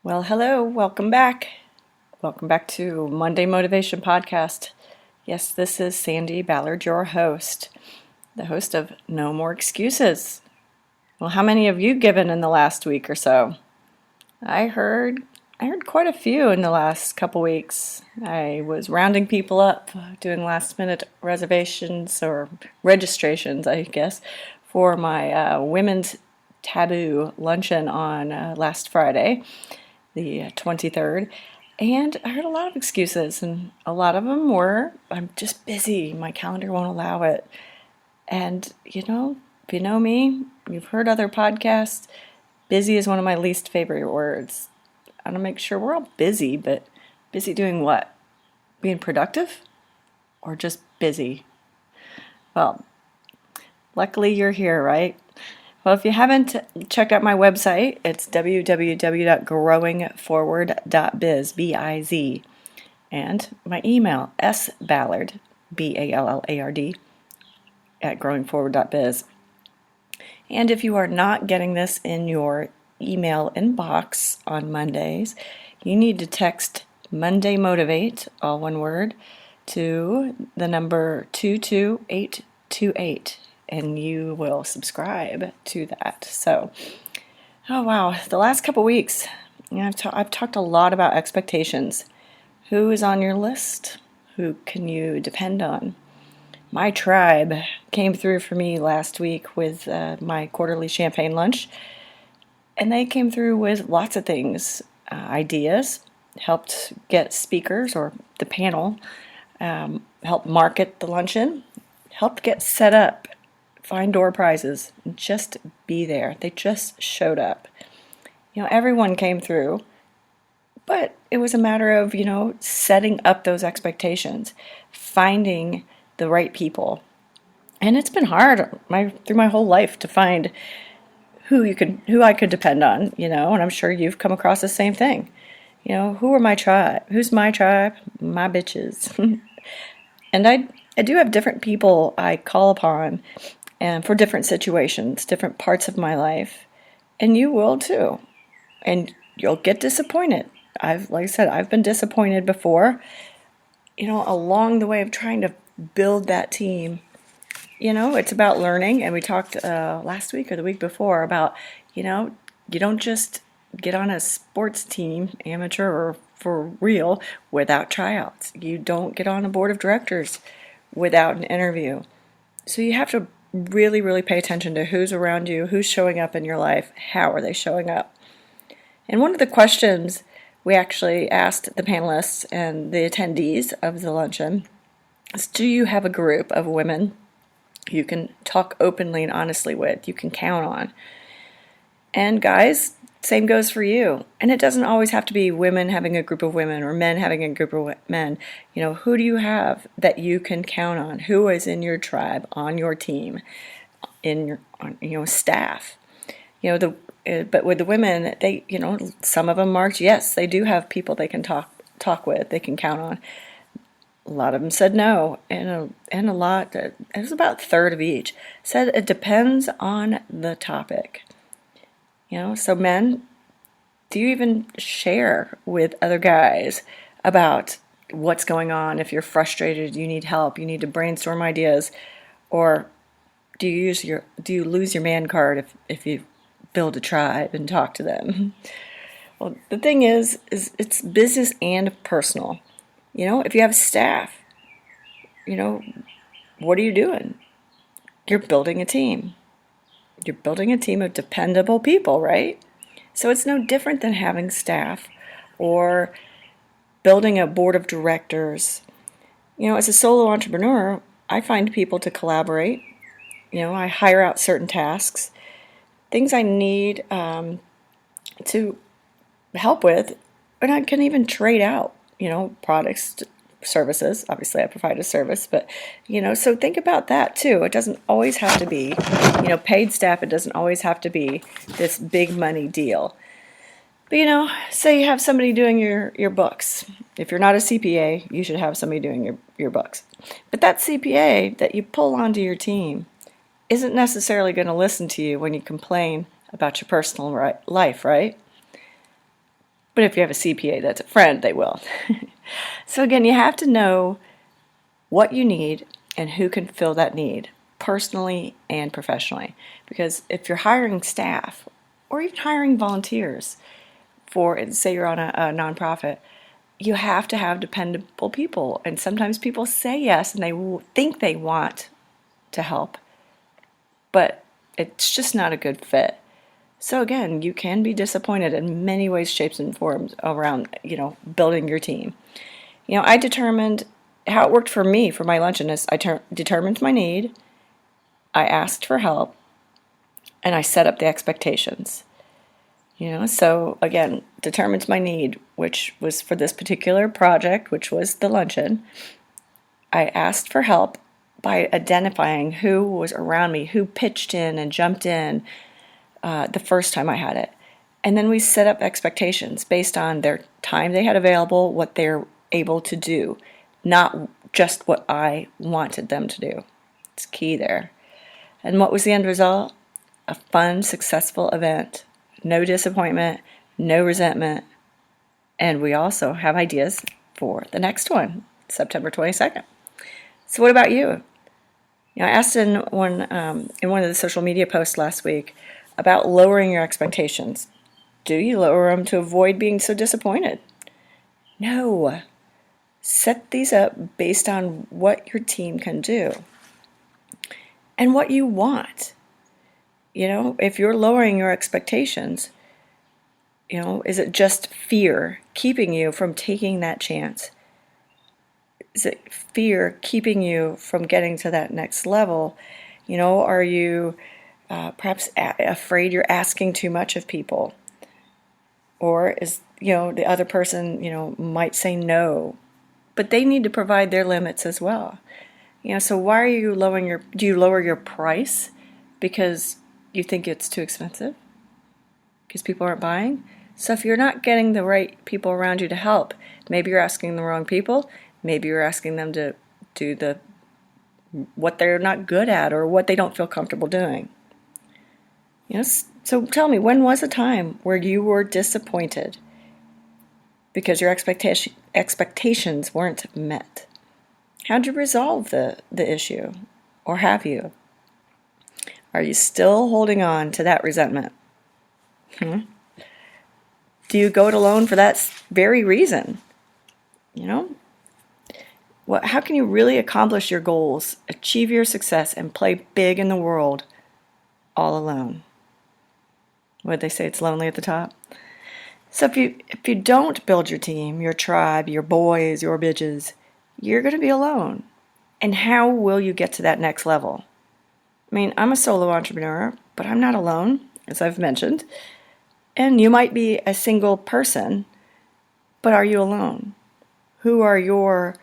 Well, hello, welcome back. Welcome back to Monday Motivation Podcast. Yes, this is Sandy Ballard, your host, the host of No More Excuses. Well, how many have you given in the last week or so? I heard quite a few in the last couple weeks. I was rounding people up, doing last minute reservations or registrations, I guess, for my women's taboo luncheon on last Friday, the 23rd. And I heard a lot of excuses, and a lot of them were, I'm just busy, my calendar won't allow it. And, if you know me, you've heard other podcasts, busy is one of my least favorite words. I want to make sure we're all busy, but busy doing what? Being productive? Or just busy? Well, luckily you're here, right? Well, if you haven't checked out my website, it's www.growingforward.biz, B-I-Z. And my email, sballard, B-A-L-L-A-R-D, at growingforward.biz. And if you are not getting this in your email inbox on Mondays, you need to text Monday Motivate, all one word, to the number 22828. And you will subscribe to that. So, oh wow, the last couple weeks, I've talked a lot about expectations. Who is on your list? Who can you depend on? My tribe came through for me last week with my quarterly champagne lunch, and they came through with lots of things, ideas, helped get speakers or the panel, helped market the luncheon, helped get set up, find door prizes, just be there. They just showed up. Everyone came through, but it was a matter of, setting up those expectations, finding the right people. And it's been hard through my whole life to find who I could depend on, and I'm sure you've come across the same thing. Who are my tribe? Who's my tribe? My bitches. And I do have different people I call upon and for different situations, different parts of my life. And you will too. And you'll get disappointed. Like I said, I've been disappointed before, along the way of trying to build that team. It's about learning. And we talked last week or the week before about, you don't just get on a sports team, amateur or for real, without tryouts. You don't get on a board of directors without an interview. So you have to really, really pay attention to who's around you, who's showing up in your life, how are they showing up. And one of the questions we actually asked the panelists and the attendees of the luncheon is, do you have a group of women you can talk openly and honestly with, you can count on? And guys, same goes for you. And it doesn't always have to be women having a group of women or men having a group of men. Who do you have that you can count on? Who is in your tribe, on your team, in your staff? But with the women, they, some of them marked, yes, they do have people they can talk with, they can count on. A lot of them said no, and a lot, it was about a third of each, said it depends on the topic. So men, do you even share with other guys about what's going on? If you're frustrated, you need help, you need to brainstorm ideas, or do you lose your man card if you build a tribe and talk to them? Well, the thing is it's business and personal. If you have staff, what are you doing? You're building a team. You're building a team of dependable people, right? So it's no different than having staff or building a board of directors. As a solo entrepreneur, I find people to collaborate. I hire out certain tasks, things I need to help with, and I can even trade out, products, services. Obviously, I provide a service, but, so think about that too. It doesn't always have to be, paid staff. It doesn't always have to be this big money deal. But, say you have somebody doing your books. If you're not a CPA, you should have somebody doing your books. But that CPA that you pull onto your team isn't necessarily going to listen to you when you complain about your personal life, right? But if you have a CPA that's a friend, they will. So again, you have to know what you need and who can fill that need, personally and professionally. Because if you're hiring staff or even hiring volunteers for, say you're on a nonprofit, you have to have dependable people. And sometimes people say yes and they think they want to help, but it's just not a good fit. So again, you can be disappointed in many ways, shapes, and forms around, building your team. I determined how it worked for me for my luncheon is I determined my need, I asked for help, and I set up the expectations. So again, determined my need, which was for this particular project, which was the luncheon. I asked for help by identifying who was around me, who pitched in and jumped in the first time I had it. And then we set up expectations based on their time they had available, what they're able to do, not just what I wanted them to do. It's key there. And what was the end result? A fun, successful event. No disappointment, no resentment. And we also have ideas for the next one, September 22nd. So what about you? I asked in one of the social media posts last week about lowering your expectations. Do you lower them to avoid being so disappointed? No. Set these up based on what your team can do and what you want. If you're lowering your expectations, is it just fear keeping you from taking that chance? Is it fear keeping you from getting to that next level? Are you perhaps afraid you're asking too much of people? Or is, the other person, might say no, but they need to provide their limits as well. So why are you do you lower your price because you think it's too expensive? Because people aren't buying? So if you're not getting the right people around you to help, maybe you're asking the wrong people, maybe you're asking them to do what they're not good at or what they don't feel comfortable doing. So tell me, when was a time where you were disappointed because your expectations weren't met? How'd you resolve the issue? Or have you? Are you still holding on to that resentment? Do you go it alone for that very reason? How can you really accomplish your goals, achieve your success, and play big in the world all alone? What they say, it's lonely at the top. So if you don't build your team, your tribe, your boys, your bitches, you're going to be alone. And how will you get to that next level? I'm a solo entrepreneur, but I'm not alone, as I've mentioned. And you might be a single person, but are you alone? Who are your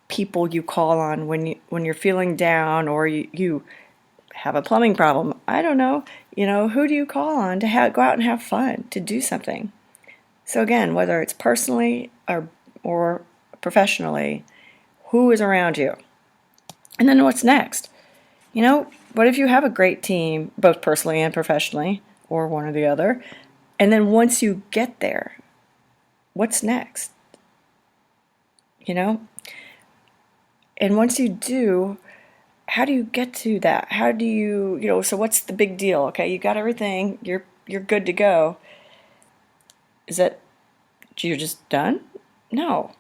people you call on when you're feeling down or you have a plumbing problem? I don't know. Who do you call on to go out and have fun, to do something? So again, whether it's personally or professionally, who is around you? And then what's next? What if you have a great team, both personally and professionally, or one or the other? And then once you get there, what's next? And once you do, how do you get to that? How do you, so what's the big deal? Okay, you got everything, you're good to go. Is that you're just done? No.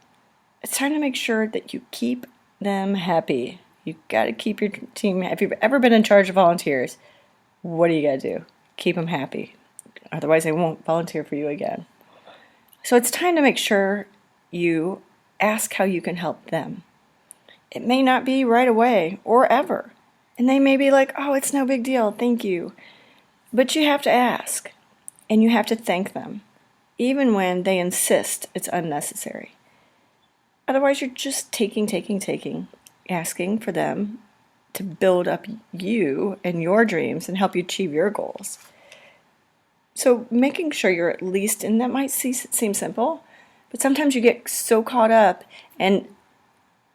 It's time to make sure that you keep them happy. You got to keep your team happy. If you've ever been in charge of volunteers, what do you got to do? Keep them happy. Otherwise, they won't volunteer for you again. So it's time to make sure you ask how you can help them. It may not be right away or ever. And they may be like, oh, it's no big deal, thank you. But you have to ask. And you have to thank them, even when they insist it's unnecessary. Otherwise, you're just taking, asking for them to build up you and your dreams and help you achieve your goals. So making sure you're at least, and that might seem simple, but sometimes you get so caught up and,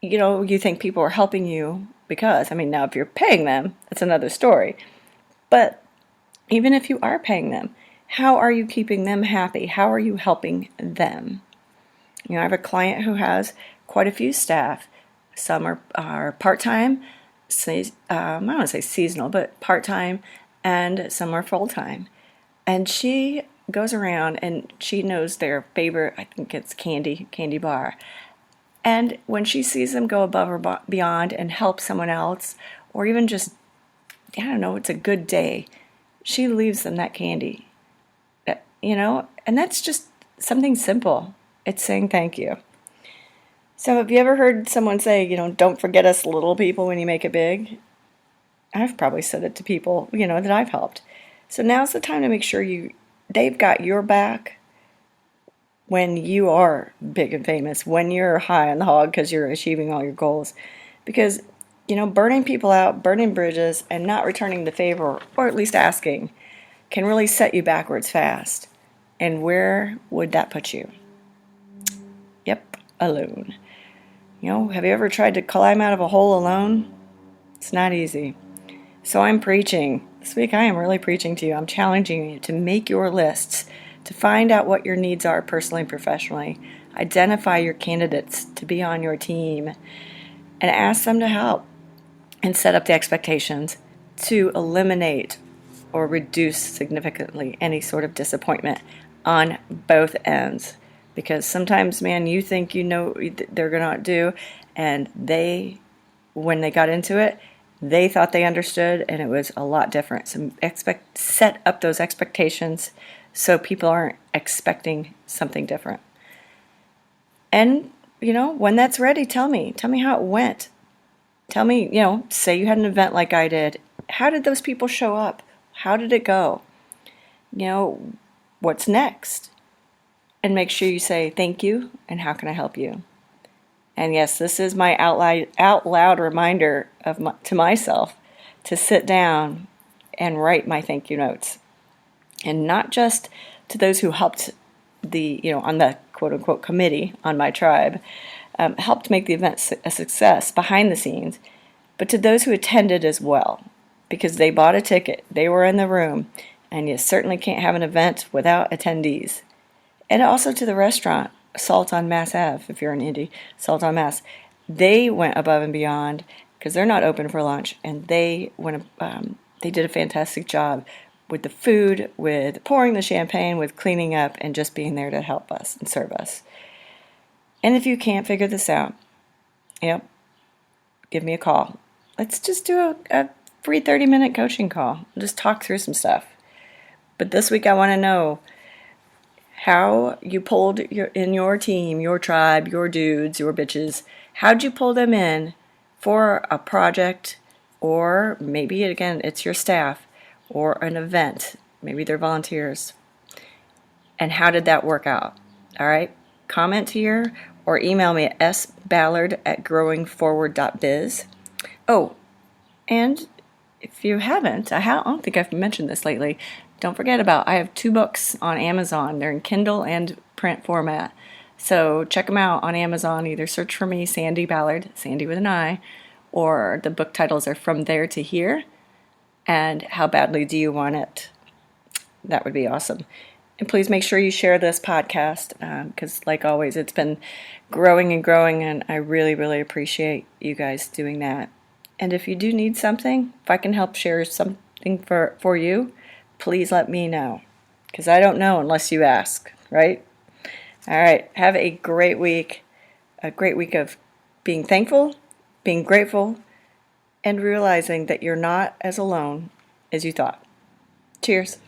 you think people are helping you because, now if you're paying them, that's another story. But even if you are paying them, How are you keeping them happy? How are you helping them? I have a client who has quite a few staff. Some are part-time, I don't want to say seasonal, but part-time, and some are full-time. And she goes around and she knows their favorite, I think it's candy bar. And when she sees them go above or beyond and help someone else, or even just, I don't know, it's a good day, she leaves them that candy. And that's just something simple. It's saying thank you. So have you ever heard someone say, don't forget us little people when you make it big? I've probably said it to people, that I've helped. So now's the time to make sure they've got your back when you are big and famous, when you're high on the hog because you're achieving all your goals. Because, burning people out, burning bridges, and not returning the favor, or at least asking, can really set you backwards fast. And where would that put you? Yep, alone. Have you ever tried to climb out of a hole alone? It's not easy. So I'm preaching. This week I am really preaching to you. I'm challenging you to make your lists, to find out what your needs are personally and professionally. Identify your candidates to be on your team and ask them to help and set up the expectations to eliminate or reduce significantly any sort of disappointment on both ends. Because sometimes, man, you think they're going to do, and when they got into it, they thought they understood, and it was a lot different. So set up those expectations so people aren't expecting something different. And, when that's ready, tell me how it went. Tell me, say you had an event like I did. How did those people show up? How did it go? What's next? And make sure you say thank you and how can I help you? And yes, this is my out loud reminder to myself to sit down and write my thank you notes. And not just to those who helped on the quote unquote committee on my tribe, helped make the event a success behind the scenes, but to those who attended as well, because they bought a ticket, they were in the room, and you certainly can't have an event without attendees. And also to the restaurant, Salt on Mass Ave, if you're in Indy, Salt on Mass. They went above and beyond because they're not open for lunch, and they did a fantastic job with the food, with pouring the champagne, with cleaning up, and just being there to help us and serve us. And if you can't figure this out, give me a call. Let's just do a free 30-minute coaching call. Just talk through some stuff. But this week I want to know how you pulled in your team, your tribe, your dudes, your bitches. How'd you pull them in for a project, or maybe, again, it's your staff, or an event. Maybe they're volunteers. And how did that work out? All right? Comment here or email me at sballard@growingforward.biz. Oh, and if you haven't, I don't think I've mentioned this lately, don't forget I have 2 books on Amazon. They're in Kindle and print format. So check them out on Amazon. Either search for me, Sandy Ballard, Sandy with an I, or the book titles are From There to Here and How Badly Do You Want It? That would be awesome. And please make sure you share this podcast because, like always, it's been growing and growing, and I really, really appreciate you guys doing that. And if you do need something, if I can help share something for you, please let me know, because I don't know unless you ask, right? All right, have a great week of being thankful, being grateful, and realizing that you're not as alone as you thought. Cheers.